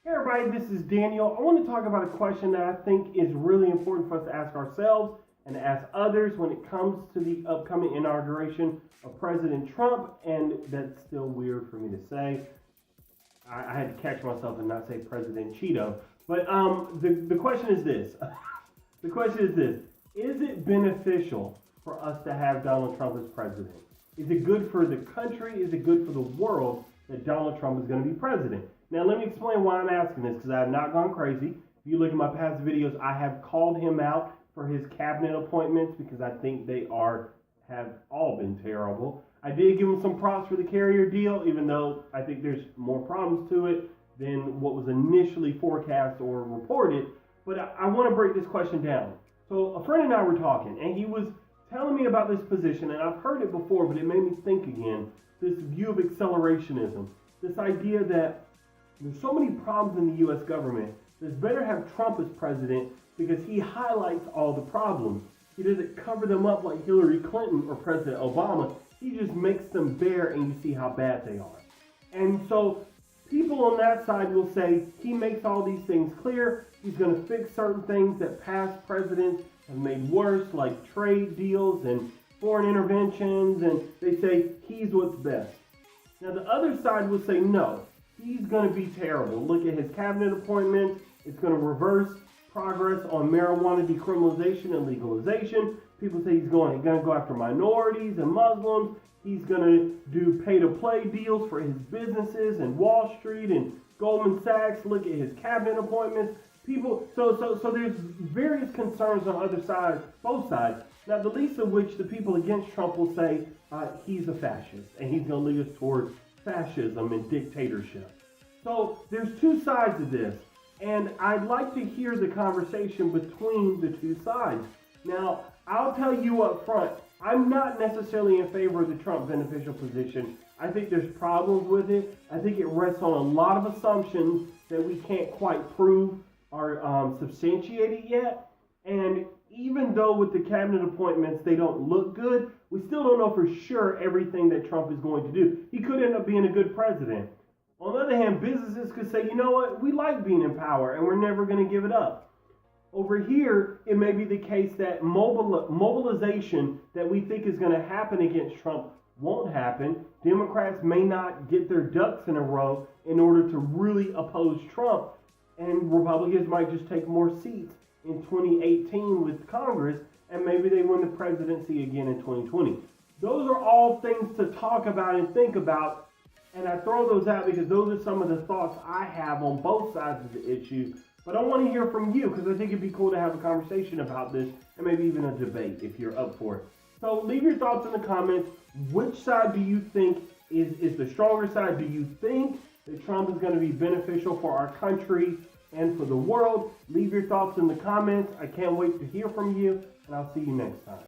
Hey everybody, this is Daniel. I want to talk about a question that I think is really important for us to ask ourselves and ask others when it comes to the upcoming inauguration of President Trump, and that's still weird for me to say. I had to catch myself and not say President Cheeto. But the question is this. The question is this. Is it beneficial for us to have Donald Trump as president? Is it good for the country? Is it good for the world that Donald Trump is going to be president? Now, let me explain why I'm asking this, because I have not gone crazy. If you look at my past videos, I have called him out for his cabinet appointments because I think they have all been terrible. I did give him some props for the carrier deal, even though I think there's more problems to it than what was initially forecast or reported. But I want to break this question down. So a friend and I were talking, and he was telling me about this position, and I've heard it before, but it made me think again. This view of accelerationism, this idea that there's so many problems in the U.S. government, it's better have Trump as president because he highlights all the problems. He doesn't cover them up like Hillary Clinton or President Obama. He just makes them bare and you see how bad they are. And so people on that side will say he makes all these things clear. He's going to fix certain things that past presidents have made worse, like trade deals and foreign interventions, and they say he's what's best. Now the other side will say no. He's going to be terrible. Look at his cabinet appointments. It's going to reverse progress on marijuana decriminalization and legalization. People say he's going to go after minorities and Muslims. He's going to do pay-to-play deals for his businesses and Wall Street and Goldman Sachs. Look at his cabinet appointments. So there's various concerns on other sides, both sides. Now, the least of which the people against Trump will say he's a fascist and he's going to lead us towards fascism and dictatorship. So there's two sides of this, and I'd like to hear the conversation between the two sides. Now, I'll tell you up front, I'm not necessarily in favor of the Trump beneficial position. I think there's problems with it. I think it rests on a lot of assumptions that we can't quite prove are substantiated yet. And even though with the cabinet appointments they don't look good, we still don't know for sure everything that Trump is going to do. He could end up being a good president. On the other hand, businesses could say, you know what, we like being in power and we're never going to give it up. Over here, it may be the case that mobilization that we think is going to happen against Trump won't happen. Democrats may not get their ducks in a row in order to really oppose Trump, and Republicans might just take more seats in 2018 with Congress, and maybe they win the presidency again in 2020. Those are all things to talk about and think about, and I throw those out because those are some of the thoughts I have on both sides of the issue. But I want to hear from you because I think it'd be cool to have a conversation about this and maybe even a debate if you're up for it. So leave your thoughts in the comments. Which side do you think is the stronger side? Do you think that Trump is going to be beneficial for our country and for the world? Leave your thoughts in the comments. I can't wait to hear from you, and I'll see you next time.